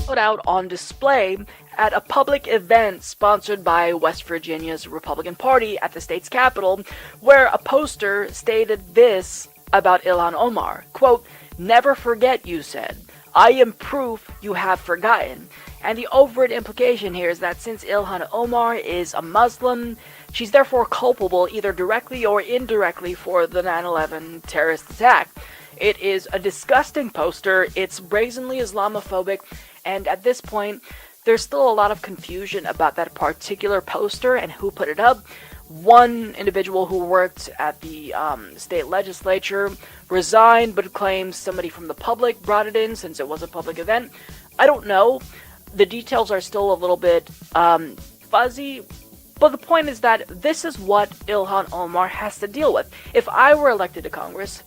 put out on display at a public event sponsored by West Virginia's Republican Party at the state's capital, where a poster stated this about Ilhan Omar. Quote, "Never forget, you said. I am proof you have forgotten." And the overt implication here is that since Ilhan Omar is a Muslim, she's therefore culpable either directly or indirectly for the 9/11 terrorist attack. It is a disgusting poster, it's brazenly Islamophobic, and at this point, there's still a lot of confusion about that particular poster and who put it up. One individual who worked at the state legislature resigned but claims somebody from the public brought it in since it was a public event. I don't know. The details are still a little bit fuzzy, but the point is that this is what Ilhan Omar has to deal with. If I were elected to Congress,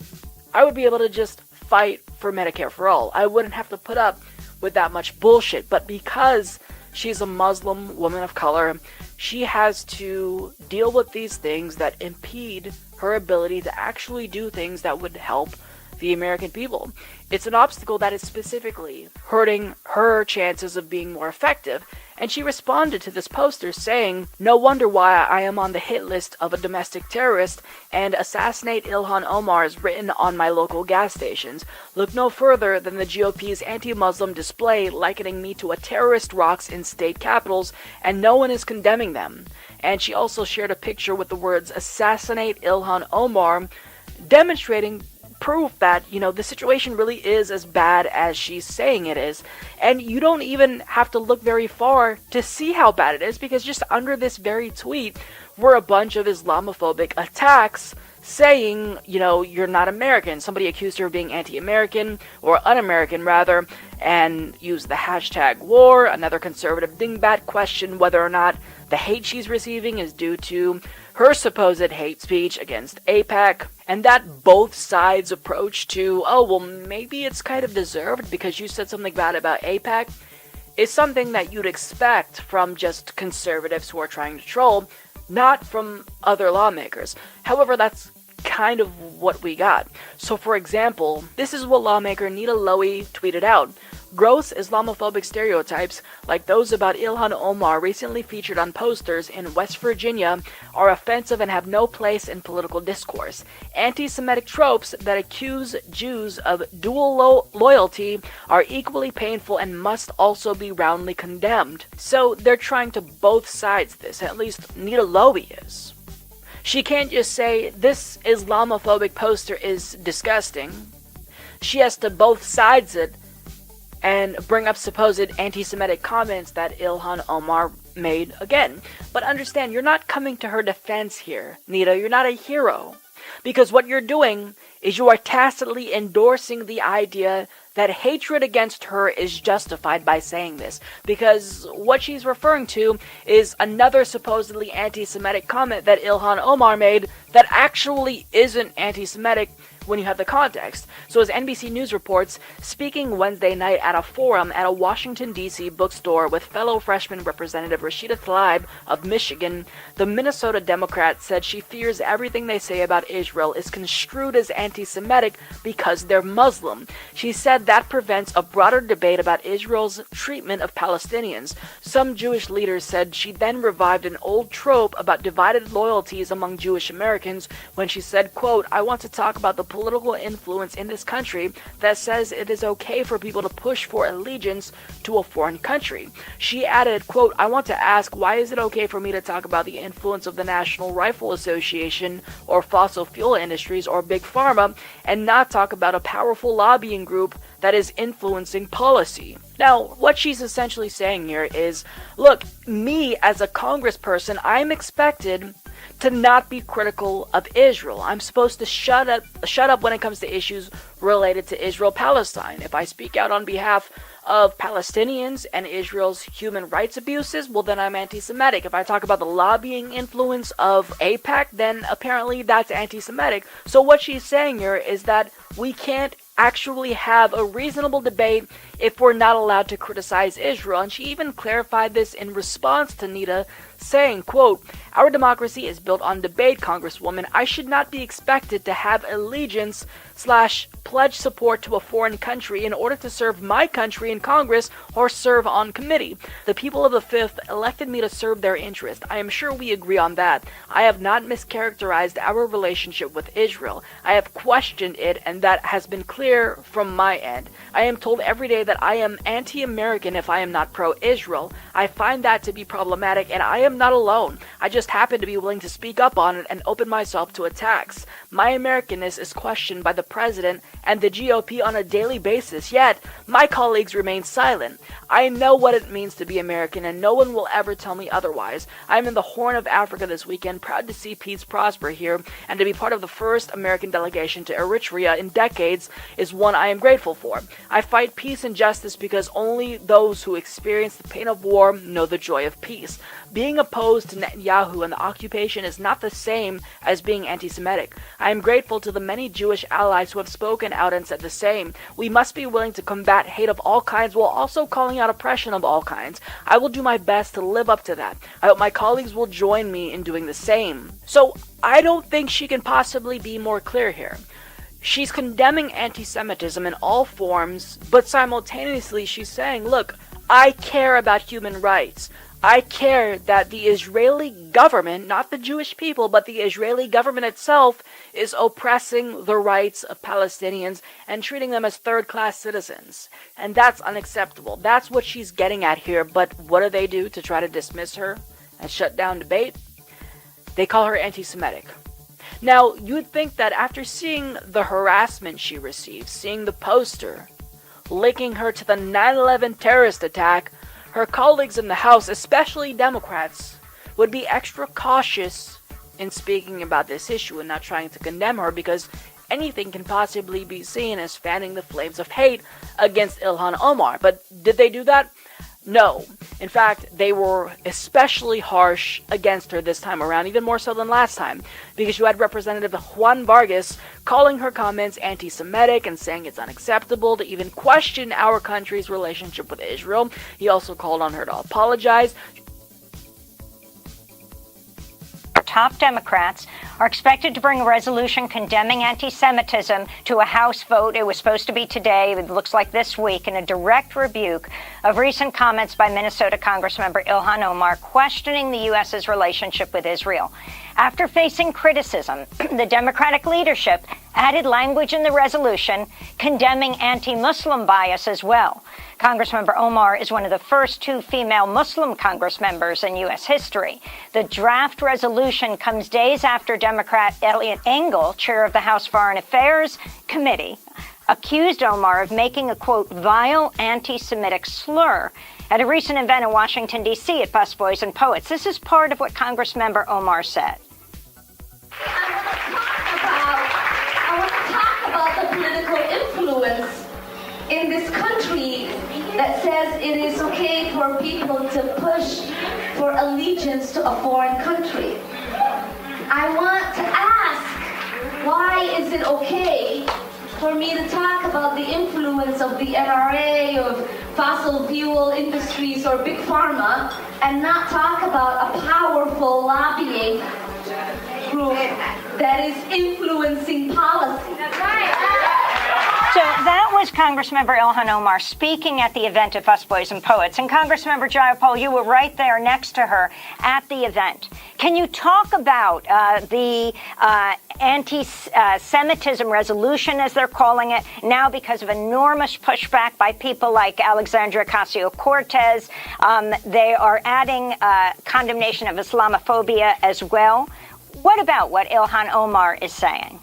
I would be able to just fight for Medicare for all. I wouldn't have to put up with that much bullshit, but because she's a Muslim woman of color, she has to deal with these things that impede her ability to actually do things that would help the American people. It's an obstacle that is specifically hurting her chances of being more effective, and she responded to this poster saying, "No wonder why I am on the hit list of a domestic terrorist, and assassinate Ilhan Omar is written on my local gas stations. Look no further than the GOP's anti-Muslim display likening me to a terrorist rocks in state capitals, and no one is condemning them." And she also shared a picture with the words "assassinate Ilhan Omar," demonstrating proof that, the situation really is as bad as she's saying it is. And you don't even have to look very far to see how bad it is, because just under this very tweet were a bunch of Islamophobic attacks saying, you're not American. Somebody accused her of being anti-American, or un-American rather, and used the hashtag war. Another conservative dingbat questioned whether or not the hate she's receiving is due to her supposed hate speech against AIPAC, and that both sides' approach to, maybe it's kind of deserved because you said something bad about AIPAC, is something that you'd expect from just conservatives who are trying to troll, not from other lawmakers. However, that's kind of what we got. So for example, this is what lawmaker Nita Lowey tweeted out. "Gross Islamophobic stereotypes like those about Ilhan Omar recently featured on posters in West Virginia are offensive and have no place in political discourse. Anti-Semitic tropes that accuse Jews of dual loyalty are equally painful and must also be roundly condemned." So they're trying to both sides this, at least Nita Lowey is. She can't just say, "This Islamophobic poster is disgusting." She has to both sides it and bring up supposed anti-Semitic comments that Ilhan Omar made again. But understand, you're not coming to her defense here, Nita. You're not a hero. Because what you're doing is you are tacitly endorsing the idea that hatred against her is justified by saying this. Because what she's referring to is another supposedly anti-Semitic comment that Ilhan Omar made that actually isn't anti-Semitic when you have the context. So as NBC News reports, speaking Wednesday night at a forum at a Washington, D.C. bookstore with fellow freshman Representative Rashida Tlaib of Michigan, the Minnesota Democrat said she fears everything they say about Israel is construed as anti-Semitic because they're Muslim. She said that prevents a broader debate about Israel's treatment of Palestinians. Some Jewish leaders said she then revived an old trope about divided loyalties among Jewish Americans when she said, quote, "I want to talk about the political influence in this country that says it is okay for people to push for allegiance to a foreign country." She added, quote, "I want to ask, why is it okay for me to talk about the influence of the National Rifle Association or fossil fuel industries or Big Pharma and not talk about a powerful lobbying group that is influencing policy?" Now, what she's essentially saying here is, look, me as a congressperson, I'm expected to not be critical of Israel. I'm supposed to shut up when it comes to issues related to Israel-Palestine. If I speak out on behalf of Palestinians and Israel's human rights abuses, well then I'm anti-Semitic. If I talk about the lobbying influence of AIPAC, then apparently that's anti-Semitic. So what she's saying here is that we can't actually have a reasonable debate if we're not allowed to criticize Israel. And she even clarified this in response to Nita, saying, quote, "Our democracy is built on debate, Congresswoman. I should not be expected to have allegiance / pledge support to a foreign country in order to serve my country in Congress or serve on committee. The people of the Fifth elected me to serve their interest. I am sure we agree on that. I have not mischaracterized our relationship with Israel. I have questioned it, and that has been clear from my end. I am told every day that I am anti-American if I am not pro-Israel. I find that to be problematic, and I am not alone. I just happen to be willing to speak up on it and open myself to attacks. My Americanness is questioned by the president and the GOP on a daily basis, yet my colleagues remain silent. I know what it means to be American, and no one will ever tell me otherwise. I am in the Horn of Africa this weekend, proud to see peace prosper here, and to be part of the first American delegation to Eritrea in decades is one I am grateful for. I fight peace and justice because only those who experience the pain of war know the joy of peace. Being opposed to Netanyahu and the occupation is not the same as being anti-Semitic. I am grateful to the many Jewish allies who have spoken out and said the same. We must be willing to combat hate of all kinds while also calling out oppression of all kinds. I will do my best to live up to that. I hope my colleagues will join me in doing the same." So I don't think she can possibly be more clear here. She's condemning anti-Semitism in all forms, but simultaneously she's saying, look, I care about human rights. I care that the Israeli government, not the Jewish people, but the Israeli government itself, is oppressing the rights of Palestinians and treating them as third-class citizens. And that's unacceptable. That's what she's getting at here. But what do they do to try to dismiss her and shut down debate? They call her anti-Semitic. Now, you'd think that after seeing the harassment she received, seeing the poster, linking her to the 9/11 terrorist attack, her colleagues in the House, especially Democrats, would be extra cautious in speaking about this issue and not trying to condemn her, because anything can possibly be seen as fanning the flames of hate against Ilhan Omar. But did they do that? No. In fact, they were especially harsh against her this time around, even more so than last time, because you had Representative Juan Vargas calling her comments anti-Semitic and saying it's unacceptable to even question our country's relationship with Israel. He also called on her to apologize. Top Democrats are expected to bring a resolution condemning anti-Semitism to a House vote. It was supposed to be today. It looks like this week, in a direct rebuke of recent comments by Minnesota Congressmember Ilhan Omar questioning the U.S.'s relationship with Israel. After facing criticism, the Democratic leadership added language in the resolution condemning anti-Muslim bias as well. Congressmember Omar is one of the first 2 female Muslim Congress members in U.S. history. The draft resolution comes days after Democrat Eliot Engel, chair of the House Foreign Affairs Committee, accused Omar of making a, quote, vile anti-Semitic slur at a recent event in Washington, D.C. at Busboys and Poets. This is part of what Congressmember Omar said. I want to talk about the political influence in this country that says it is okay for people to push for allegiance to a foreign country. I want to ask, why is it okay for me to talk about the influence of the NRA, of fossil fuel industries, or Big Pharma, and not talk about a powerful lobbying group that is influencing policy? That's right. So that was Congressmember Ilhan Omar speaking at the event at Busboys and Poets. And Congressmember Jayapal, you were right there next to her at the event. Can you talk about the anti-Semitism resolution, as they're calling it, now because of enormous pushback by people like Alexandria Ocasio-Cortez? They are adding condemnation of Islamophobia as well. What about what Ilhan Omar is saying?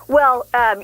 Well, I'm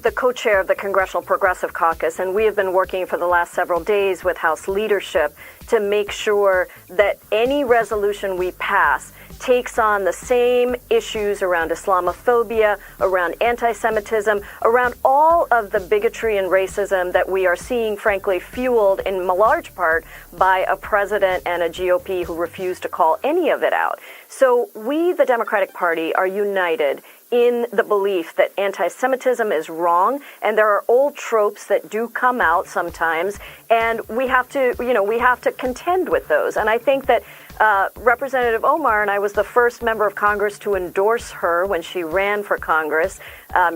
the co-chair of the Congressional Progressive Caucus, and we have been working for the last several days with House leadership to make sure that any resolution we pass takes on the same issues around Islamophobia, around anti-Semitism, around all of the bigotry and racism that we are seeing, frankly, fueled in large part by a president and a GOP who refuse to call any of it out. So we, the Democratic Party, are united in the belief that anti-Semitism is wrong, and there are old tropes that do come out sometimes, and we have to contend with those. And I think that Representative Omar, and I was the first member of Congress to endorse her when she ran for Congress.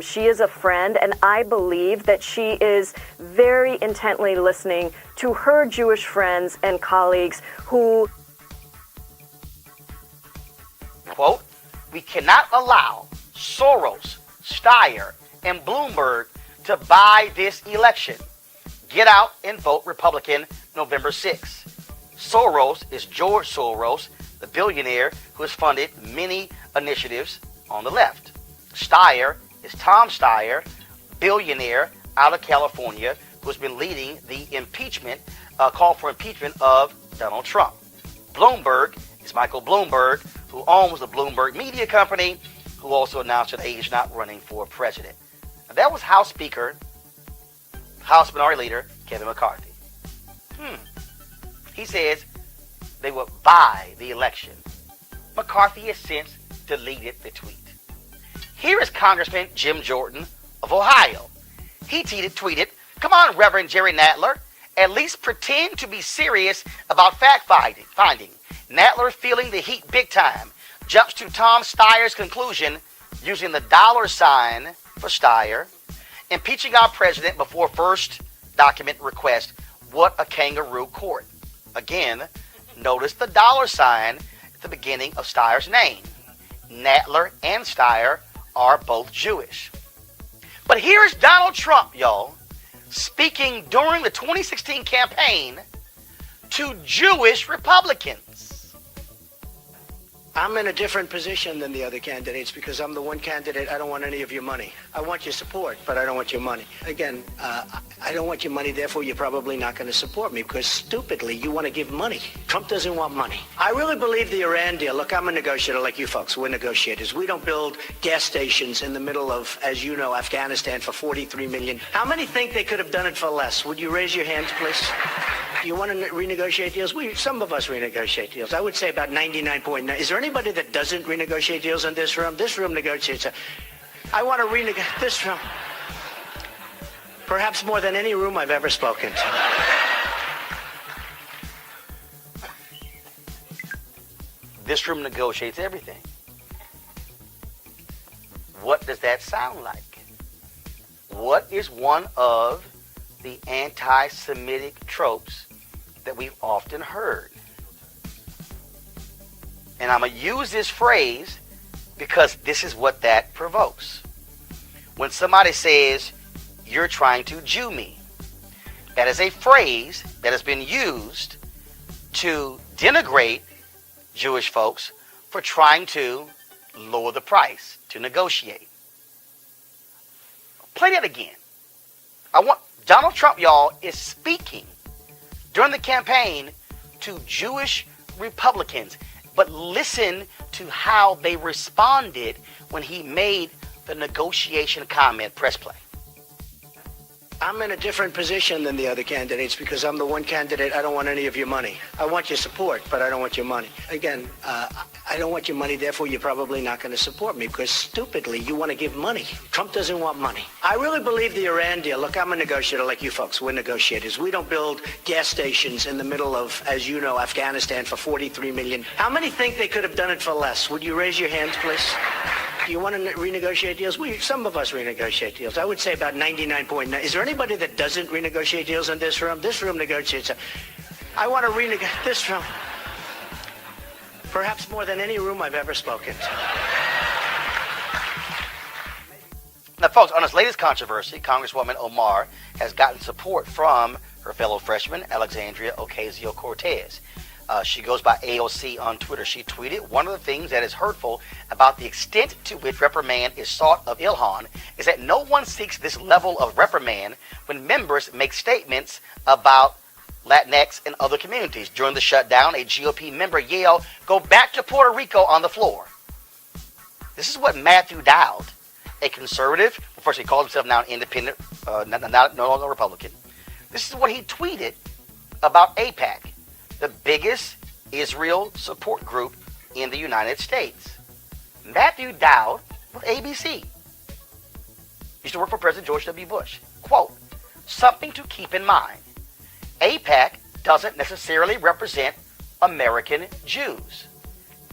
She is a friend, and I believe that she is very intently listening to her Jewish friends and colleagues who... Quote, "We cannot allow Soros, Steyer, and Bloomberg to buy this election. Get out and vote Republican November 6th. Soros is George Soros, the billionaire who has funded many initiatives on the left. Steyer is Tom Steyer, billionaire out of California, who has been leading the call for impeachment of Donald Trump. Bloomberg is Michael Bloomberg, who owns the Bloomberg Media Company, who also announced that he is not running for president." Now, that was House Minority Leader Kevin McCarthy. He says they will buy the election. McCarthy has since deleted the tweet. Here is Congressman Jim Jordan of Ohio. He tweeted, "Come on, Reverend Jerry Nadler, at least pretend to be serious about fact finding. Nadler feeling the heat big time. Jumps to Tom Steyer's conclusion using the $ for Steyer. Impeaching our president before first document request. What a kangaroo court." Again, notice the $ at the beginning of Steyer's name. Nadler and Steyer are both Jewish. But here's Donald Trump, y'all, speaking during the 2016 campaign to Jewish Republicans. "I'm in a different position than the other candidates because I'm the one candidate. I don't want any of your money. I want your support, but I don't want your money. Again, I don't want your money, therefore you're probably not going to support me because stupidly you want to give money. Trump doesn't want money. I really believe the Iran deal. Look, I'm a negotiator like you folks. We're negotiators. We don't build gas stations in the middle of, as you know, Afghanistan for $43 million. How many think they could have done it for less? Would you raise your hands, please? Do you want to renegotiate deals? Some of us renegotiate deals. I would say about 99.9. Is there anybody that doesn't renegotiate deals in this room? This room negotiates. I want to renegotiate this room. Perhaps more than any room I've ever spoken to. This room negotiates everything. What does that sound like? What is one of the anti-Semitic tropes that we've often heard? And I'm going to use this phrase because this is what that provokes. When somebody says, "You're trying to Jew me," that is a phrase that has been used to denigrate Jewish folks for trying to lower the price, to negotiate. Play that again. Donald Trump, y'all, is speaking during the campaign to Jewish Republicans. But listen to how they responded when he made the negotiation comment. Press play. I'm in a different position than the other candidates because I'm the one candidate. I don't want any of your money. I want your support, but I don't want your money. Again, I don't want your money, therefore you're probably not going to support me because stupidly you want to give money. Trump doesn't want money. I really believe the Iran deal. Look, I'm a negotiator like you folks. We're negotiators. We don't build gas stations in the middle of, as you know, Afghanistan for $43 million. How many think they could have done it for less? Would you raise your hands, please? Do you want to renegotiate deals? Some of us renegotiate deals. I would say about 99.9. Is there anybody that doesn't renegotiate deals in this room? This room negotiates. I want to renegotiate this room. Perhaps more than any room I've ever spoken to. Now, folks, on this latest controversy, Congresswoman Omar has gotten support from her fellow freshman, Alexandria Ocasio-Cortez. She goes by AOC on Twitter. She tweeted, "One of the things that is hurtful about the extent to which reprimand is sought of Ilhan is that no one seeks this level of reprimand when members make statements about Latinx and other communities. During the shutdown, a GOP member yelled, 'Go back to Puerto Rico,' on the floor." This is what Matthew Dowd, a conservative, first he called himself now an independent, no longer Republican. This is what he tweeted about AIPAC, the biggest Israel support group in the United States. Matthew Dowd with ABC. Used to work for President George W. Bush. Quote, something to keep in mind. AIPAC doesn't necessarily represent American Jews.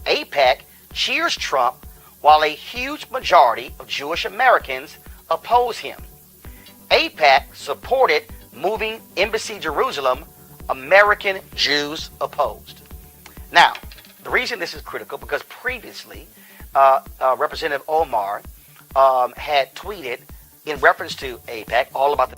AIPAC cheers Trump while a huge majority of Jewish Americans oppose him. AIPAC supported moving Embassy Jerusalem. American Jews opposed. Now, the reason this is critical because previously Representative Omar had tweeted in reference to AIPAC all about the